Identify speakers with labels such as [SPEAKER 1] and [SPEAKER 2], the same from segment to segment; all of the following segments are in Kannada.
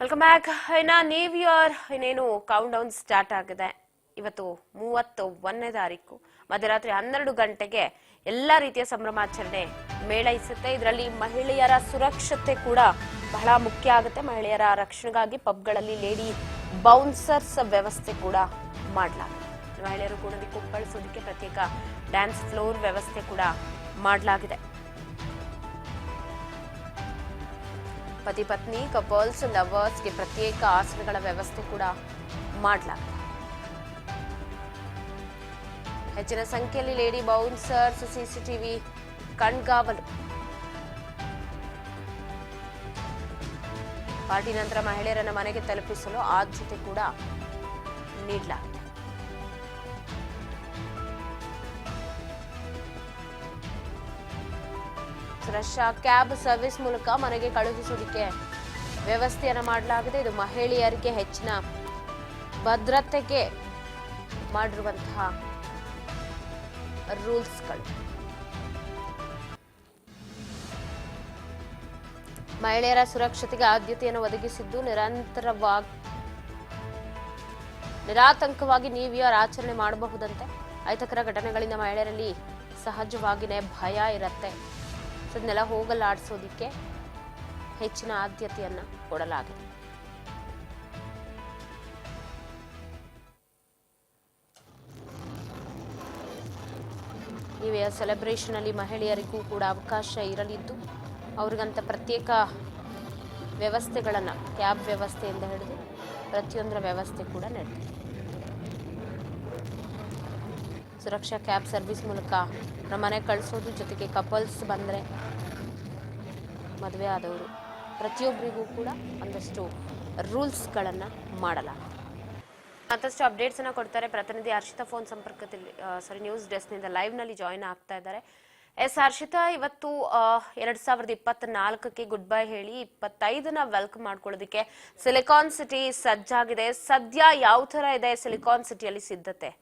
[SPEAKER 1] Welcome back. ಇನ್ನ ನ್ಯೂ ಇಯರ್ ಇನ್ನೇನು ಕೌಂಟ್ ಡೌನ್ ಸ್ಟಾರ್ಟ್ ಆಗಿದೆ. ಇವತ್ತು 31ನೇ ತಾರೀಕು ಮಧ್ಯರಾತ್ರಿ 12 ಗಂಟೆಗೆ ಎಲ್ಲಾ ರೀತಿಯ ಸಂಭ್ರಮಾಚರಣೆ ಮೇಳೈಸುತ್ತೆ. ಇದರಲ್ಲಿ ಮಹಿಳೆಯರ ಸುರಕ್ಷತೆ ಕೂಡ ಬಹಳ ಮುಖ್ಯ ಆಗುತ್ತೆ. ಮಹಿಳೆಯರ ರಕ್ಷಣೆಗಾಗಿ ಪಬ್ಗಳಲ್ಲಿ ಲೇಡಿ ಬೌನ್ಸರ್ಸ್ ವ್ಯವಸ್ಥೆ ಕೂಡ ಮಾಡಲಾಗಿದೆ. ಮಹಿಳೆಯರು ಕೂಡ ಕುಪ್ಪಳಿಸೋದಕ್ಕೆ ಪ್ರತ್ಯೇಕ ಡ್ಯಾನ್ಸ್ ಫ್ಲೋರ್ ವ್ಯವಸ್ಥೆ ಕೂಡ ಮಾಡಲಾಗಿದೆ. ಪತಿ ಪತ್ನಿ ಕಪಲ್ಸ್ ಲವರ್ಸ್ಗೆ ಪ್ರತ್ಯೇಕ ಆಸನಗಳ ವ್ಯವಸ್ಥೆ ಕೂಡ ಮಾಡಲಾಗಿದೆ. ಹೆಚ್ಚಿನ ಸಂಖ್ಯೆಯಲ್ಲಿ ಲೇಡಿ ಬೌನ್ಸರ್ಸ್, ಸಿಸಿಟಿವಿ ಕಣ್ಗಾವಲು. ಪಾರ್ಟಿ ನಂತರ ಮಹಿಳೆಯರನ್ನ ಮನೆಗೆ ತಲುಪಿಸಲು ಆದ್ಯತೆ ಕೂಡ ನೀಡಲಾಗಿದೆ. ರಷ್ಯಾ ಕ್ಯಾಬ್ ಸರ್ವಿಸ್ ಮೂಲಕ ಮನೆಗೆ ಕಳುಹಿಸುವುದಕ್ಕೆ ವ್ಯವಸ್ಥೆಯನ್ನು ಮಾಡಲಾಗಿದೆ. ಇದು ಮಹಿಳೆಯರಿಗೆ ಹೆಚ್ಚಿನ ಭದ್ರತೆಗೆ ಮಾಡಿರುವಂತಹ ರೂಲ್ಸ್ಗಳು. ಮಹಿಳೆಯರ ಸುರಕ್ಷತೆಗೆ ಆದ್ಯತೆಯನ್ನು ಒದಗಿಸಿದ್ದು ನಿರಾತಂಕವಾಗಿ ನ್ಯೂ ಇಯರ್ ಆಚರಣೆ ಮಾಡಬಹುದಂತೆ. ಅಹಿತಕರ ಘಟನೆಗಳಿಂದ ಮಹಿಳೆಯರಲ್ಲಿ ಸಹಜವಾಗಿಯೇ ಭಯ ಇರುತ್ತೆ. ಅದನ್ನೆಲ್ಲ ಹೋಗಲಾಡಿಸೋದಿಕ್ಕೆ ಹೆಚ್ಚಿನ ಆದ್ಯತೆಯನ್ನ ಕೊಡಲಾಗಿದೆ. ಈ ಸೆಲೆಬ್ರೇಷನ್ ಅಲ್ಲಿ ಮಹಿಳೆಯರಿಗೂ ಕೂಡ ಅವಕಾಶ ಇರಲಿದ್ದು ಅವ್ರಿಗಂತ ಪ್ರತ್ಯೇಕ ವ್ಯವಸ್ಥೆಗಳನ್ನ, ಕ್ಯಾಬ್ ವ್ಯವಸ್ಥೆಯಿಂದ ಹಿಡಿದು ಪ್ರತಿಯೊಂದರ ವ್ಯವಸ್ಥೆ ಕೂಡ ನಡೆದಿದೆ. ಸುರಕ್ಷಾ ಕ್ಯಾಬ್ ಸರ್ವಿಸ್ ಮೂಲಕ ಮನೆ ಕಳಿಸೋದು, ಜೊತೆಗೆ ಕಪಲ್ಸ್ ಬಂದರೆ, ಮದುವೆ ಆದವರು ಪ್ರತಿಯೊಬ್ಬರಿಗೂ ಕೂಡ ಒಂದಷ್ಟು ರೂಲ್ಸ್ಗಳನ್ನು ಮಾಡಲಾಗಿದೆ. ಮತ್ತಷ್ಟು ಅಪ್ಡೇಟ್ಸ್ ಅನ್ನ ಕೊಡ್ತಾರೆ ಪ್ರತಿನಿಧಿ ಹರ್ಷಿತಾ. ಫೋನ್ ಸಂಪರ್ಕದಲ್ಲಿ ನ್ಯೂಸ್ ಡೆಸ್ಕ್ ನಿಂದ ಲೈವ್ ನಲ್ಲಿ ಜಾಯಿನ್ ಆಗ್ತಾ ಇದ್ದಾರೆ. ಹರ್ಷಿತಾ, ಇವತ್ತು 2024ಕ್ಕೆ ಗುಡ್ ಬೈ ಹೇಳಿ 25ನ ವೆಲ್ಕಮ್ ಮಾಡ್ಕೊಳ್ಳೋದಕ್ಕೆ ಸಿಲಿಕಾನ್ ಸಿಟಿ ಸಜ್ಜಾಗಿದೆ. ಸದ್ಯ ಯಾವ ತರ ಇದೆ ಸಿಲಿಕಾನ್ ಸಿಟಿಯಲ್ಲಿ ಸಿದ್ಧತೆ?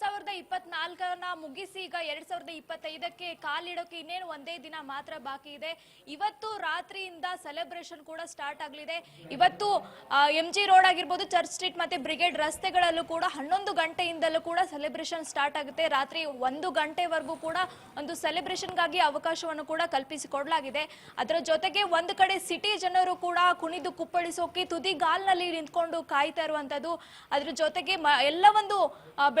[SPEAKER 2] 2024ನ ಮುಗಿಸಿ ಈಗ 2025ಕ್ಕೆ ಕಾಲಿಡೋಕೆ ಇನ್ನೇನು ಒಂದೇ ದಿನ ಮಾತ್ರ ಬಾಕಿ ಇದೆ. ಇವತ್ತು ರಾತ್ರಿಯಿಂದ ಸೆಲೆಬ್ರೇಷನ್ ಕೂಡ ಸ್ಟಾರ್ಟ್ ಆಗಲಿದೆ. ಇವತ್ತು MG ರೋಡ್ ಆಗಿರ್ಬೋದು, ಚರ್ಚ್ ಸ್ಟ್ರೀಟ್ ಮತ್ತೆ ಬ್ರಿಗೇಡ್ ರಸ್ತೆಗಳಲ್ಲೂ ಕೂಡ 11 ಗಂಟೆಯಿಂದಲೂ ಕೂಡ ಸೆಲೆಬ್ರೇಷನ್ ಸ್ಟಾರ್ಟ್ ಆಗುತ್ತೆ. ರಾತ್ರಿ 1 ಗಂಟೆವರೆಗೂ ಕೂಡ ಒಂದು ಸೆಲೆಬ್ರೇಷನ್ಗಾಗಿ ಅವಕಾಶವನ್ನು ಕೂಡ ಕಲ್ಪಿಸಿಕೊಡಲಾಗಿದೆ. ಅದರ ಜೊತೆಗೆ ಒಂದು ಕಡೆ ಸಿಟಿ ಜನರು ಕೂಡ ಕುಣಿದು ಕುಪ್ಪಳಿಸೋಕೆ ತುದಿಗಾಲ್ನಲ್ಲಿ ನಿಂತ್ಕೊಂಡು ಕಾಯ್ತಾ ಇರುವಂತದ್ದು. ಅದ್ರ ಜೊತೆಗೆ ಎಲ್ಲ ಒಂದು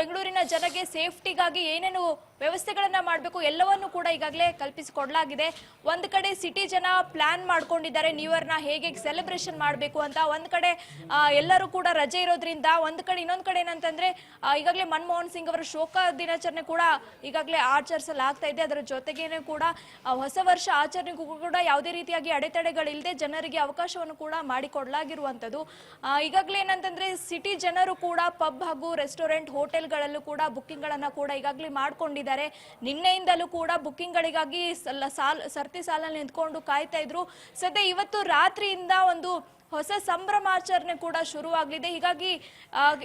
[SPEAKER 2] ಬೆಂಗಳೂರಿನ ಜನಗೆ ಸೇಫ್ಟಿಗಾಗಿ ಏನೇನು ವ್ಯವಸ್ಥೆಗಳನ್ನ ಮಾಡಬೇಕು ಎಲ್ಲವನ್ನು ಕೂಡ ಈಗಾಗಲೇ ಕಲ್ಪಿಸಿಕೊಡಲಾಗಿದೆ. ಒಂದು ಕಡೆ ಸಿಟಿ ಜನ ಪ್ಲಾನ್ ಮಾಡ್ಕೊಂಡಿದ್ದಾರೆ ನ್ಯೂ ಇಯರ್ನ ಹೇಗೆ ಸೆಲೆಬ್ರೇಷನ್ ಮಾಡಬೇಕು ಅಂತ. ಒಂದು ಕಡೆ ಎಲ್ಲರೂ ಕೂಡ ರಜೆ ಇರೋದ್ರಿಂದ, ಒಂದು ಕಡೆ ಇನ್ನೊಂದು ಕಡೆ ಏನಂತಂದ್ರೆ ಈಗಾಗಲೇ ಮನಮೋಹನ್ ಸಿಂಗ್ ಅವರ ಶೋಕ ದಿನಾಚರಣೆ ಕೂಡ ಈಗಾಗಲೇ ಆಚರಿಸಲಾಗ್ತಾ ಇದೆ. ಅದರ ಜೊತೆಗೇನೆ ಕೂಡ ಹೊಸ ವರ್ಷ ಆಚರಣೆಗೂ ಕೂಡ ಯಾವುದೇ ರೀತಿಯಾಗಿ ಅಡೆತಡೆಗಳಿಲ್ಲದೆ ಜನರಿಗೆ ಅವಕಾಶವನ್ನು ಕೂಡ ಮಾಡಿಕೊಡಲಾಗಿರುವಂಥದ್ದು. ಈಗಾಗಲೇ ಏನಂತಂದ್ರೆ ಸಿಟಿ ಜನರು ಕೂಡ ಪಬ್ ಹಾಗೂ ರೆಸ್ಟೋರೆಂಟ್, ಹೋಟೆಲ್ಗಳಲ್ಲೂ ಕೂಡ ಬುಕ್ಕಿಂಗ್ ಗಳನ್ನ ಕೂಡ ಈಗಾಗಲೇ ಮಾಡ್ಕೊಂಡಿದ್ದಾರೆ. ನಿನ್ನೆಯಿಂದಲೂ ಕೂಡ ಬುಕ್ಕಿಂಗ್ ಗಳಿಗಾಗಿ ಸರ್ತಿ ಸಾಲಲ್ಲಿ ನಿಂತ್ಕೊಂಡು ಕಾಯ್ತಾ ಇದ್ರು. ಸದ್ಯ ಇವತ್ತು ರಾತ್ರಿಯಿಂದ ಒಂದು ಹೊಸ ಸಂಭ್ರಮಾಚರಣೆ ಕೂಡ ಶುರುವಾಗಲಿದೆ. ಹೀಗಾಗಿ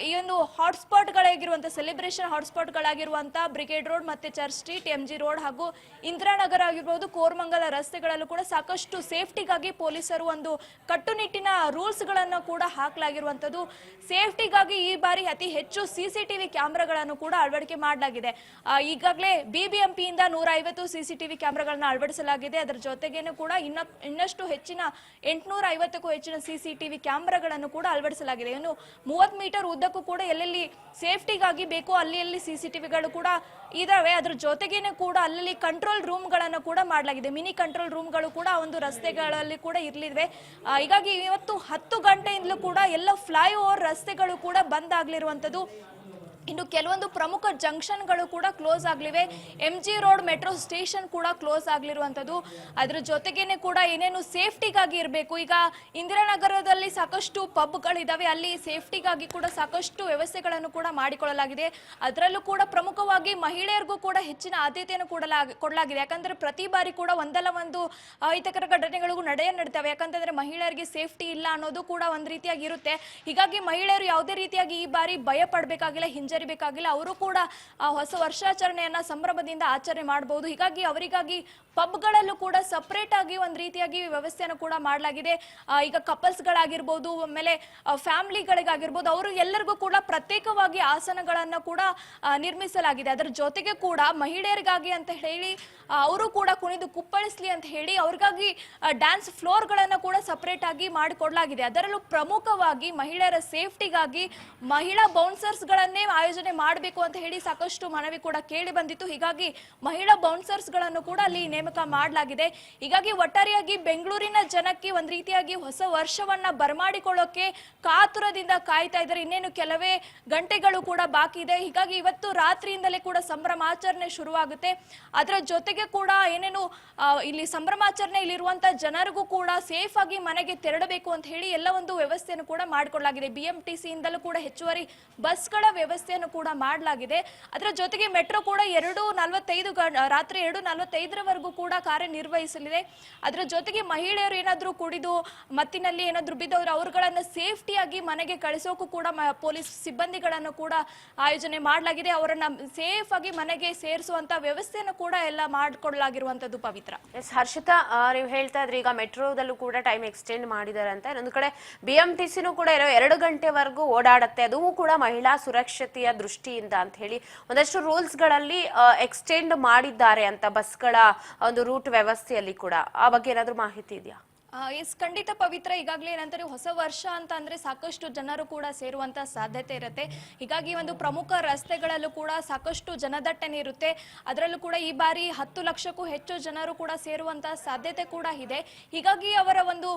[SPEAKER 2] ಈ ಒಂದು ಹಾಟ್ಸ್ಪಾಟ್ಗಳಾಗಿರುವಂಥ ಸೆಲೆಬ್ರೇಷನ್ ಹಾಟ್ಸ್ಪಾಟ್ಗಳಾಗಿರುವಂಥ ಬ್ರಿಗೇಡ್ ರೋಡ್ ಮತ್ತೆ ಚರ್ಚ್ ಸ್ಟ್ರೀಟ್, MG ರೋಡ್ ಹಾಗೂ ಇಂದಿರಾನಗರ ಆಗಿರ್ಬೋದು, ಕೋರಮಂಗಲ ರಸ್ತೆಗಳಲ್ಲೂ ಕೂಡ ಸಾಕಷ್ಟು ಸೇಫ್ಟಿಗಾಗಿ ಪೊಲೀಸರು ಒಂದು ಕಟ್ಟುನಿಟ್ಟಿನ ರೂಲ್ಸ್ಗಳನ್ನು ಕೂಡ ಹಾಕಲಾಗಿರುವಂಥದ್ದು. ಸೇಫ್ಟಿಗಾಗಿ ಈ ಬಾರಿ ಅತಿ ಹೆಚ್ಚು CCTV ಕ್ಯಾಮೆರಾಗಳನ್ನು ಕೂಡ ಅಳವಡಿಕೆ ಮಾಡಲಾಗಿದೆ. ಈಗಾಗಲೇ BBMPಯಿಂದ 150 CCTV ಕ್ಯಾಮೆರಾಗಳನ್ನ ಅಳವಡಿಸಲಾಗಿದೆ. ಅದರ ಜೊತೆಗೇನು ಕೂಡ ಇನ್ನಷ್ಟು ಹೆಚ್ಚಿನ 850ಕ್ಕೂ ಹೆಚ್ಚಿನ CCTV ಕ್ಯಾಮೆರಾಗಳನ್ನು ಕೂಡ ಅಳವಡಿಸಲಾಗಿದೆ. ಇನ್ನು 30 ಮೀಟರ್ ಉದ್ದಕ್ಕೂ ಕೂಡ ಎಲ್ಲೆಲ್ಲಿ ಸೇಫ್ಟಿಗಾಗಿ ಬೇಕೋ ಅಲ್ಲಿ CCTVಗಳು ಕೂಡ ಇದಾವೆ. ಅದ್ರ ಜೊತೆಗೇನೆ ಕೂಡ ಅಲ್ಲಿ ಕಂಟ್ರೋಲ್ ರೂಮ್ಗಳನ್ನು ಕೂಡ ಮಾಡಲಾಗಿದೆ. ಮಿನಿ ಕಂಟ್ರೋಲ್ ರೂಮ್ಗಳು ಕೂಡ ಒಂದು ರಸ್ತೆಗಳಲ್ಲಿ ಕೂಡ ಇರಲಿವೆ. ಹೀಗಾಗಿ ಇವತ್ತು 10 ಗಂಟೆಯಿಂದಲೂ ಕೂಡ ಎಲ್ಲ ಫ್ಲೈಓವರ್ ರಸ್ತೆಗಳು ಕೂಡ ಬಂದ್ ಆಗ್ಲಿರುವಂಥದ್ದು. ಇನ್ನು ಕೆಲವೊಂದು ಪ್ರಮುಖ ಜಂಕ್ಷನ್ಗಳು ಕೂಡ ಕ್ಲೋಸ್ ಆಗಲಿವೆ. MG ರೋಡ್ ಮೆಟ್ರೋ ಸ್ಟೇಷನ್ ಕೂಡ ಕ್ಲೋಸ್ ಆಗ್ಲಿರುವಂಥದ್ದು. ಅದ್ರ ಜೊತೆಗೇನೆ ಕೂಡ ಏನೇನು ಸೇಫ್ಟಿಗಾಗಿ ಇರಬೇಕು, ಈಗ ಇಂದಿರಾನಗರದಲ್ಲಿ ಸಾಕಷ್ಟು ಪಬ್ಗಳಿದಾವೆ, ಅಲ್ಲಿ ಸೇಫ್ಟಿಗಾಗಿ ಕೂಡ ಸಾಕಷ್ಟು ವ್ಯವಸ್ಥೆಗಳನ್ನು ಕೂಡ ಮಾಡಿಕೊಳ್ಳಲಾಗಿದೆ. ಅದರಲ್ಲೂ ಕೂಡ ಪ್ರಮುಖವಾಗಿ ಮಹಿಳೆಯರಿಗೂ ಕೂಡ ಹೆಚ್ಚಿನ ಆದ್ಯತೆಯನ್ನು ಕೊಡಲಾಗಿದೆ. ಯಾಕಂದ್ರೆ ಪ್ರತಿ ಬಾರಿ ಕೂಡ ಒಂದಲ್ಲ ಒಂದು ಅಹಿತಕರ ಘಟನೆಗಳಿಗೂ ನಡೀತವೆ. ಯಾಕಂತಂದ್ರೆ ಮಹಿಳೆಯರಿಗೆ ಸೇಫ್ಟಿ ಇಲ್ಲ ಅನ್ನೋದು ಕೂಡ ಒಂದ್ ರೀತಿಯಾಗಿ ಇರುತ್ತೆ. ಹೀಗಾಗಿ ಮಹಿಳೆಯರು ಯಾವುದೇ ರೀತಿಯಾಗಿ ಈ ಬಾರಿ ಭಯ ಪಡಬೇಕಾಗಿಲ್ಲ, ಹಿಂಜರಿಬೇಕಾಗಿಲ್ಲ. ಅವರು ಕೂಡ ಹೊಸ ವರ್ಷಾಚರಣೆಯನ್ನ ಸಂಭ್ರಮದಿಂದ ಆಚರಣೆ ಮಾಡಬಹುದು. ಹೀಗಾಗಿ ಅವರಿಗಾಗಿ ಪಬ್ಗಳಲ್ಲೂ ಕೂಡ ಸಪರೇಟ್ ಆಗಿ ಒಂದು ರೀತಿಯಾಗಿ ವ್ಯವಸ್ಥೆಯನ್ನು ಕೂಡ ಮಾಡಲಾಗಿದೆ. ಈಗ ಕಪಲ್ಸ್ ಗಳಾಗಿರ್ಬೋದು, ಆಮೇಲೆ ಫ್ಯಾಮಿಲಿಗಳಿಗಾಗಿರ್ಬೋದು, ಅವರು ಎಲ್ಲರಿಗೂ ಕೂಡ ಪ್ರತ್ಯೇಕವಾಗಿ ಆಸನಗಳನ್ನ ಕೂಡ ನಿರ್ಮಿಸಲಾಗಿದೆ. ಅದರ ಜೊತೆಗೆ ಕೂಡ ಮಹಿಳೆಯರಿಗಾಗಿ ಅಂತ ಹೇಳಿ ಅವರು ಕೂಡ ಕುಣಿದು ಕುಪ್ಪಳಿಸ್ಲಿ ಅಂತ ಹೇಳಿ ಅವ್ರಿಗಾಗಿ ಡ್ಯಾನ್ಸ್ ಫ್ಲೋರ್ ಗಳನ್ನ ಕೂಡ ಸಪರೇಟ್ ಆಗಿ ಮಾಡಿಕೊಡ್ಲಾಗಿದೆ. ಅದರಲ್ಲೂ ಪ್ರಮುಖವಾಗಿ ಮಹಿಳೆಯರ ಸೇಫ್ಟಿಗಾಗಿ ಮಹಿಳಾ ಬೌನ್ಸರ್ಸ್ ಗಳನ್ನೇ ಆಯೋಜನೆ ಮಾಡಬೇಕು ಅಂತ ಹೇಳಿ ಸಾಕಷ್ಟು ಮನವಿ ಕೂಡ ಕೇಳಿ ಬಂದಿತ್ತು. ಹೀಗಾಗಿ ಮಹಿಳಾ ಬೌನ್ಸರ್ಸ್ ಗಳನ್ನು ಕೂಡ ಅಲ್ಲಿ ನೇಮಕ ಮಾಡಲಾಗಿದೆ. ಹೀಗಾಗಿ ಒಟ್ಟಾರೆಯಾಗಿ ಬೆಂಗಳೂರಿನ ಜನಕ್ಕೆ ಒಂದ್ ರೀತಿಯಾಗಿ ಹೊಸ ವರ್ಷವನ್ನ ಬರಮಾಡಿಕೊಳ್ಳೋಕೆ ಕಾತುರದಿಂದ ಕಾಯ್ತಾ ಇದ್ದಾರೆ. ಇನ್ನೇನು ಕೆಲವೇ ಗಂಟೆಗಳು ಕೂಡ ಬಾಕಿ ಇದೆ. ಹೀಗಾಗಿ ಇವತ್ತು ರಾತ್ರಿಯಿಂದಲೇ ಕೂಡ ಸಂಭ್ರಮಾಚರಣೆ ಶುರುವಾಗುತ್ತೆ. ಅದರ ಜೊತೆಗೆ ಕೂಡ ಏನೇನು ಇಲ್ಲಿ ಸಂಭ್ರಮಾಚರಣೆ ಇಲ್ಲಿರುವಂತಹ ಜನರಿಗೂ ಕೂಡ ಸೇಫ್ ಆಗಿ ಮನೆಗೆ ತೆರಳಬೇಕು ಅಂತ ಹೇಳಿ ಎಲ್ಲ ಒಂದು ವ್ಯವಸ್ಥೆಯನ್ನು ಕೂಡ ಮಾಡಿಕೊಳ್ಳಲಾಗಿದೆ. BMTC ಇಂದಲೂ ಕೂಡ ಹೆಚ್ಚುವರಿ ಬಸ್ಗಳ ವ್ಯವಸ್ಥೆಯನ್ನು ಕೂಡ ಮಾಡಲಾಗಿದೆ. ಅದರ ಜೊತೆಗೆ ಮೆಟ್ರೋ ಕೂಡ 2:45 ರಾತ್ರಿ 2:45ರವರೆಗೂ ಕೂಡ ಕಾರ್ಯನಿರ್ವಹಿಸಲಿದೆ. ಅದರ ಜೊತೆಗೆ ಮಹಿಳೆಯರು ಏನಾದ್ರೂ ಕುಡಿದು ಮತ್ತಿನಲ್ಲಿ ಏನಾದ್ರೂ ಬಿದ್ದವರು ಅವರುಗಳನ್ನ ಸೇಫ್ಟಿಯಾಗಿ ಮನೆಗೆ ಕಳಿಸೋಕು ಕೂಡ ಪೊಲೀಸ್ ಸಿಬ್ಬಂದಿಗಳನ್ನು ಕೂಡ ಆಯೋಜನೆ ಮಾಡಲಾಗಿದೆ. ಅವರನ್ನ ಸೇಫ್ ಆಗಿ ಮನೆಗೆ ಸೇರಿಸುವಂತ ವ್ಯವಸ್ಥೆಯನ್ನು ಕೂಡ ಎಲ್ಲ ಮಾಡಿಕೊಳ್ಳಲಾಗಿರುವಂತದ್ದು. ಪವಿತ್ರ,
[SPEAKER 1] ಎಸ್ ಹರ್ಷಿತಾ, ನೀವು ಹೇಳ್ತಾ ಇದ್ರಿ ಈಗ ಮೆಟ್ರೋದಲ್ಲೂ ಕೂಡ ಟೈಮ್ ಎಕ್ಸ್ಟೆಂಡ್ ಮಾಡಿದ್ದಾರೆ ಅಂತ. ಇನ್ನೊಂದು ಕಡೆ BMTCನೂ ಕೂಡ 2 ಗಂಟೆವರೆಗೂ ಓಡಾಡುತ್ತೆ, ಅದು ಕೂಡ ಮಹಿಳಾ ಸುರಕ್ಷತೆಯ ದೃಷ್ಟಿಯಿಂದ ಅಂತ ಹೇಳಿ ಒಂದಷ್ಟು ರೂಲ್ಸ್ ಗಳಲ್ಲಿ ಎಕ್ಸ್ಟೆಂಡ್ ಮಾಡಿದ್ದಾರೆ ಅಂತ ಬಸ್ಗಳ ಒಂದು ರೂಟ್ ವ್ಯವಸ್ಥೆಯಲ್ಲಿ ಕೂಡ. ಆ ಬಗ್ಗೆ ಏನಾದ್ರೂ ಮಾಹಿತಿ ಇದೆಯಾ?
[SPEAKER 2] ಎಸ್, ಖಂಡಿತ ಪವಿತ್ರ. ಈಗಾಗಲೇ ಏನಂತಾರೆ, ಹೊಸ ವರ್ಷ ಅಂತ ಅಂದ್ರೆ ಸಾಕಷ್ಟು ಜನರು ಕೂಡ ಸೇರುವಂತ ಸಾಧ್ಯತೆ ಇರುತ್ತೆ. ಹೀಗಾಗಿ ಒಂದು ಪ್ರಮುಖ ರಸ್ತೆಗಳಲ್ಲೂ ಕೂಡ ಸಾಕಷ್ಟು ಜನದಟ್ಟಣೆ ಇರುತ್ತೆ. ಅದರಲ್ಲೂ ಕೂಡ ಈ ಬಾರಿ 10 ಲಕ್ಷಕ್ಕೂ ಹೆಚ್ಚು ಜನರು ಕೂಡ ಸೇರುವಂತ ಸಾಧ್ಯತೆ ಕೂಡ ಇದೆ. ಹೀಗಾಗಿ ಅವರ ಒಂದು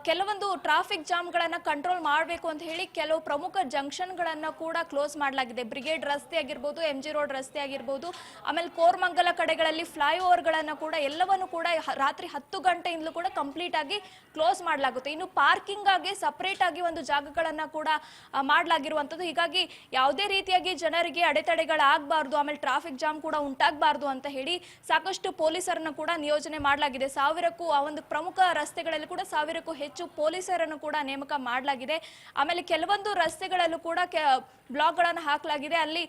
[SPEAKER 2] ಕೆಲವೊಂದು ಟ್ರಾಫಿಕ್ ಜಾಮ್ಗಳನ್ನ ಕಂಟ್ರೋಲ್ ಮಾಡಬೇಕು ಅಂತ ಹೇಳಿ ಕೆಲವು ಪ್ರಮುಖ ಜಂಕ್ಷನ್ ಗಳನ್ನ ಕೂಡ ಕ್ಲೋಸ್ ಮಾಡಲಾಗಿದೆ. ಬ್ರಿಗೇಡ್ ರಸ್ತೆ ಆಗಿರ್ಬೋದು, MG ರೋಡ್ ರಸ್ತೆ ಆಗಿರ್ಬೋದು, ಆಮೇಲೆ ಕೋರ್ಮಂಗಲ ಕಡೆಗಳಲ್ಲಿ ಫ್ಲೈಓವರ್ ಗಳನ್ನ ಕೂಡ ಎಲ್ಲವನ್ನು ಕೂಡ ರಾತ್ರಿ 10 ಗಂಟೆಯಿಂದಲೂ ಕೂಡ ಕಂಪ್ಲೀಟ್ ಆಗಿ ಕ್ಲೋಸ್ ಮಾಡಲಾಗುತ್ತೆ. ಇನ್ನು ಪಾರ್ಕಿಂಗ್ ಆಗಿ ಸಪರೇಟ್ ಆಗಿ ಒಂದು ಜಾಗಗಳನ್ನ ಕೂಡ ಮಾಡಲಾಗಿರುವಂತದ್ದು. ಹೀಗಾಗಿ ಯಾವುದೇ ರೀತಿಯಾಗಿ ಜನರಿಗೆ ಅಡೆತಡೆಗಳಾಗಬಾರ್ದು, ಆಮೇಲೆ ಟ್ರಾಫಿಕ್ ಜಾಮ್ ಕೂಡ ಉಂಟಾಗಬಾರ್ದು ಅಂತ ಹೇಳಿ ಸಾಕಷ್ಟು ಪೊಲೀಸರನ್ನು ಕೂಡ ನಿಯೋಜನೆ ಮಾಡಲಾಗಿದೆ. 1000ಕ್ಕೂ ಆ ಒಂದು ಪ್ರಮುಖ ರಸ್ತೆಗಳಲ್ಲಿ ಕೂಡ 1000ಕ್ಕೂ ಹೆಚ್ಚು ಪೊಲೀಸರನ್ನು ಕೂಡ ನೇಮಕ ಮಾಡಲಾಗಿದೆ. ಆಮೇಲೆ ಕೆಲವೊಂದು ರಸ್ತೆಗಳಲ್ಲೂ ಕೂಡ ಬ್ಲಾಕ್ ಗಳನ್ನ ಹಾಕಲಾಗಿದೆ. ಅಲ್ಲಿ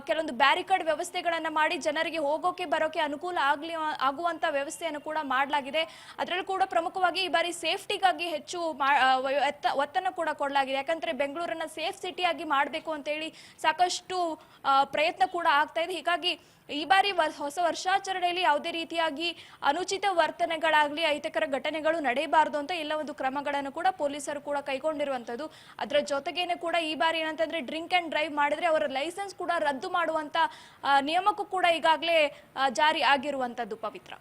[SPEAKER 2] ಕೆಲವೊಂದು ಬ್ಯಾರಿಕೇಡ್ ವ್ಯವಸ್ಥೆಗಳನ್ನ ಮಾಡಿ ಜನರಿಗೆ ಹೋಗೋಕೆ ಬರೋಕೆ ಅನುಕೂಲ ಆಗುವಂತ ವ್ಯವಸ್ಥೆಯನ್ನು ಕೂಡ ಮಾಡಲಾಗಿದೆ. ಅದರಲ್ಲೂ ಕೂಡ ಪ್ರಮುಖವಾಗಿ ಈ ಬಾರಿ ಸೇಫ್ಟಿಗಾಗಿ ಹೆಚ್ಚು ಒತ್ತನ್ನು ಕೂಡ ಕೊಡಲಾಗಿದೆ. ಯಾಕಂದ್ರೆ ಬೆಂಗಳೂರನ್ನ ಸೇಫ್ ಸಿಟಿಯಾಗಿ ಮಾಡಬೇಕು ಅಂತ ಹೇಳಿ ಸಾಕಷ್ಟು ಪ್ರಯತ್ನ ಕೂಡ ಆಗ್ತಾ ಇದೆ. ಹೀಗಾಗಿ ಈ ಬಾರಿ ಹೊಸ ವರ್ಷಾಚರಣೆಯಲ್ಲಿ ಯಾವುದೇ ರೀತಿಯಾಗಿ ಅನುಚಿತ ವರ್ತನೆಗಳಾಗ್ಲಿ, ಅಹಿತಕರ ಘಟನೆಗಳು ನಡೆಯಬಾರದು ಅಂತ ಎಲ್ಲ ಒಂದು ಕ್ರಮಗಳನ್ನು ಕೂಡ ಪೊಲೀಸರು ಕೂಡ ಕೈಗೊಂಡಿರುವಂತದ್ದು. ಅದರ ಜೊತೆಗೇನೆ ಕೂಡ ಈ ಬಾರಿ ಏನಂತಂದ್ರೆ ಡ್ರಿಂಕ್ ಅಂಡ್ ಡ್ರೈವ್ ಮಾಡಿದ್ರೆ ಅವರ ಲೈಸೆನ್ಸ್ ಕೂಡ ರದ್ದು ಮಾಡುವಂತ ನಿಯಮಕ್ಕೂ ಕೂಡ ಈಗಾಗಲೇ ಜಾರಿ ಆಗಿರುವಂತದ್ದು. ಪವಿತ್ರ.